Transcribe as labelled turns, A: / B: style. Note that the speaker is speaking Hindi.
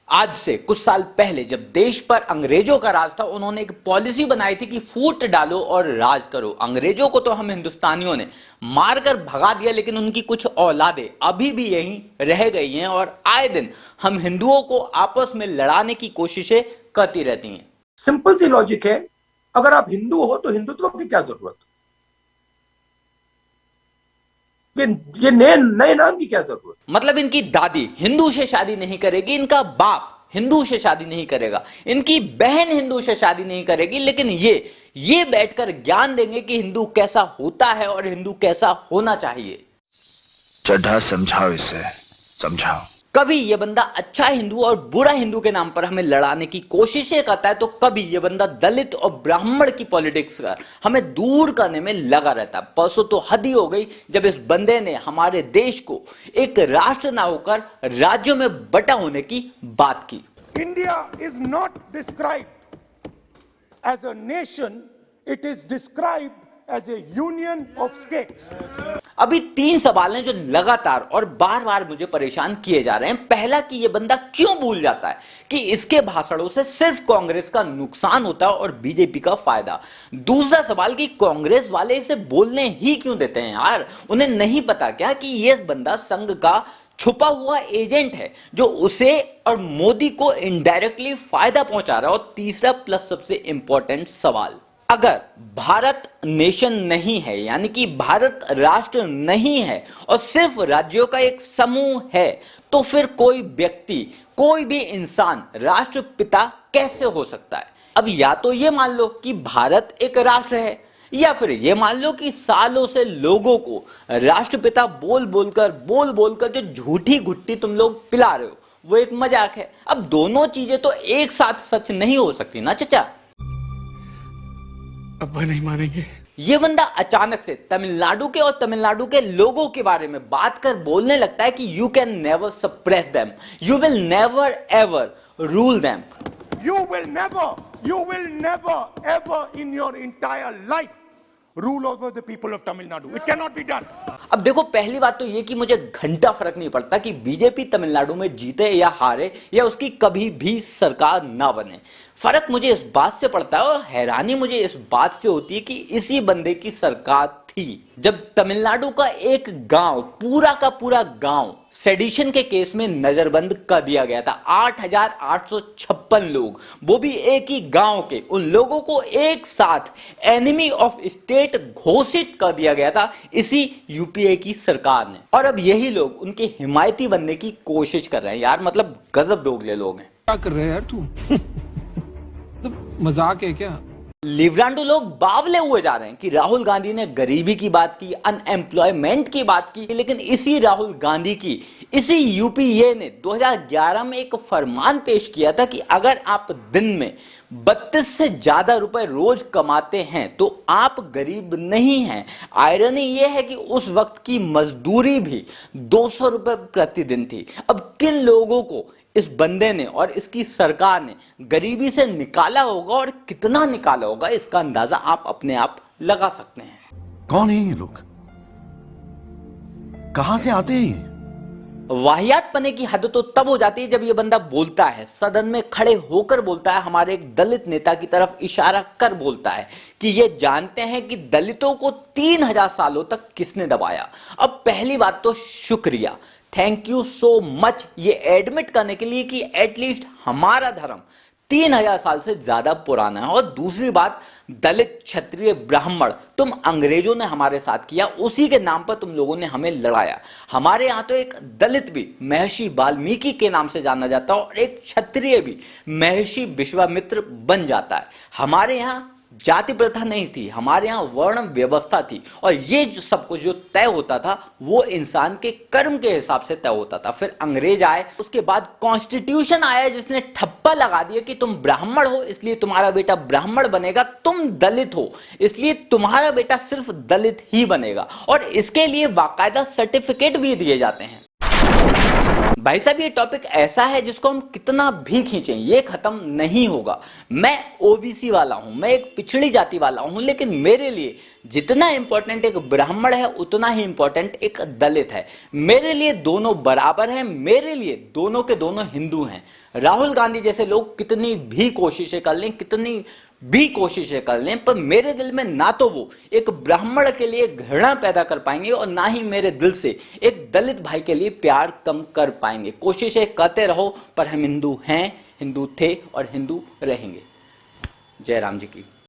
A: आज से कुछ साल पहले जब देश पर अंग्रेजों का राज था, उन्होंने एक पॉलिसी बनाई थी कि फूट डालो और राज करो। अंग्रेजों को तो हम हिंदुस्तानियों ने मारकर भगा दिया, लेकिन उनकी कुछ औलादें अभी भी यहीं रह गई हैं और आए दिन हम हिंदुओं को आपस में लड़ाने की कोशिशें करती रहती हैं।
B: सिंपल सी लॉजिक है, अगर आप हिंदू हो तो हिंदुत्व की क्या जरूरत, ये नए नाम की क्या जरूरत।
A: मतलब इनकी दादी हिंदू से शादी नहीं करेगी, इनका बाप हिंदू से शादी नहीं करेगा, इनकी बहन हिंदू से शादी नहीं करेगी, लेकिन ये बैठकर ज्ञान देंगे कि हिंदू कैसा होता है और हिंदू कैसा होना चाहिए।
C: चड्ढा समझाओ, इसे समझाओ।
A: कभी ये बंदा अच्छा हिंदू और बुरा हिंदू के नाम पर हमें लड़ाने की कोशिशें करता है, तो कभी ये बंदा दलित और ब्राह्मण की पॉलिटिक्स का हमें दूर करने में लगा रहता है। परसों तो हद ही हो गई जब इस बंदे ने हमारे देश को एक राष्ट्र ना होकर राज्यों में बटा होने की बात की।
D: India is not described as a nation, it is described as a union of states.
A: अभी 3 सवाल हैं जो लगातार और बार बार मुझे परेशान किए जा रहे हैं। पहला कि यह बंदा क्यों भूल जाता है कि इसके भाषणों से सिर्फ कांग्रेस का नुकसान होता है और बीजेपी का फायदा। दूसरा सवाल कि कांग्रेस वाले इसे बोलने ही क्यों देते हैं यार, उन्हें नहीं पता क्या कि यह बंदा संघ का छुपा हुआ एजेंट है जो उसे और मोदी को इनडायरेक्टली फायदा पहुंचा रहा है। और तीसरा प्लस सबसे इंपॉर्टेंट सवाल, अगर भारत नेशन नहीं है, यानी कि भारत राष्ट्र नहीं है और सिर्फ राज्यों का एक समूह है, तो फिर कोई व्यक्ति, कोई भी इंसान राष्ट्रपिता कैसे हो सकता है। अब या तो ये मान लो कि भारत एक राष्ट्र है, या फिर ये मान लो कि सालों से लोगों को राष्ट्रपिता बोल बोलकर जो झूठी घुट्टी तुम लोग पिला रहे हो वो एक मजाक है। अब दोनों चीजें तो एक साथ सच नहीं हो सकती ना चचा।
D: अब्बा नहीं मानेंगे।
A: ये बंदा अचानक से तमिलनाडु के और तमिलनाडु के लोगों के बारे में बात कर बोलने लगता है कि you can never suppress them, you will never ever rule them,
D: You will never ever in your entire life rule over the people of Tamil Nadu. It cannot be done.
A: अब देखो, पहली बात तो ये कि मुझे घंटा फर्क नहीं पड़ता कि बीजेपी तमिलनाडु में जीते या हारे या उसकी कभी भी सरकार ना बने। फर्क मुझे इस बात से पड़ता है और हैरानी मुझे इस बात से होती है कि इसी बंदे की सरकार थी जब तमिलनाडु का एक गांव, पूरा का पूरा गांव सेडिशन के केस में नजरबंद कर दिया गया था। 8,856 लोग, वो भी एक ही गांव के, उन लोगों को एक साथ एनिमी ऑफ स्टेट घोषित कर दिया गया था इसी यूपीए की सरकार ने। और अब यही लोग उनके हिमायती बनने की कोशिश कर रहे हैं। यार मतलब गजब दोगले लोग हैं।
E: क्या कर रहे हैं यार तू? मजाक है क्या?
A: लिवरांडो लोग बावले हुए जा रहे हैं कि राहुल गांधी ने गरीबी की बात की, अनएम्प्लॉयमेंट की बात की, लेकिन इसी राहुल गांधी की इसी यूपीए ने 2011 में एक फरमान पेश किया था कि अगर आप दिन में 32 से ज्यादा रुपए रोज कमाते हैं तो आप गरीब नहीं हैं। आयरनी यह है कि उस वक्त की मजदूरी भी 200 रुपए प्रतिदिन थी। अब किन लोगों को इस बंदे ने और इसकी सरकार ने गरीबी से निकाला होगा और कितना निकाला होगा, इसका अंदाजा आप अपने आप लगा सकते हैं।
F: कौन है ये लोग, कहां से आते हैं?
A: वाहियात पने की हद तो तब हो जाती है जब ये बंदा बोलता है, सदन में खड़े होकर बोलता है, हमारे एक दलित नेता की तरफ इशारा कर बोलता है कि ये जानते हैं कि दलितों को 3000 सालों तक किसने दबाया। अब पहली बात तो शुक्रिया, थैंक यू सो मच ये एडमिट करने के लिए कि एटलीस्ट हमारा धर्म 3000 साल से ज्यादा पुराना है। और दूसरी बात, दलित, क्षत्रिय, ब्राह्मण, तुम अंग्रेजों ने हमारे साथ किया, उसी के नाम पर तुम लोगों ने हमें लड़ाया। हमारे यहां तो एक दलित भी महर्षि वाल्मीकि के नाम से जाना जाता है और एक क्षत्रिय भी महर्षि विश्वामित्र बन जाता है। हमारे यहां जाति प्रथा नहीं थी, हमारे यहां वर्ण व्यवस्था थी और ये जो सब कुछ जो तय होता था वो इंसान के कर्म के हिसाब से तय होता था। फिर अंग्रेज आए, उसके बाद कॉन्स्टिट्यूशन आया जिसने ठप्पा लगा दिया कि तुम ब्राह्मण हो इसलिए तुम्हारा बेटा ब्राह्मण बनेगा, तुम दलित हो इसलिए तुम्हारा बेटा सिर्फ दलित ही बनेगा, और इसके लिए बाकायदा सर्टिफिकेट भी दिए जाते हैं। भाई साहब ये टॉपिक ऐसा है जिसको हम कितना भी खींचें ये खत्म नहीं होगा। मैं ओबीसी वाला हूं, मैं एक पिछड़ी जाति वाला हूं, लेकिन मेरे लिए जितना इंपॉर्टेंट एक ब्राह्मण है उतना ही इंपॉर्टेंट एक दलित है। मेरे लिए दोनों बराबर हैं, मेरे लिए दोनों के दोनों हिंदू हैं। राहुल गांधी जैसे लोग कितनी भी कोशिशें कर लें, कितनी भी कोशिशें कर लें, पर मेरे दिल में ना तो वो एक ब्राह्मण के लिए घृणा पैदा कर पाएंगे और ना ही मेरे दिल से एक दलित भाई के लिए प्यार कम कर पाएंगे। कोशिशें करते रहो, पर हम हिंदू हैं, हिंदू थे और हिंदू रहेंगे। जय राम जी की।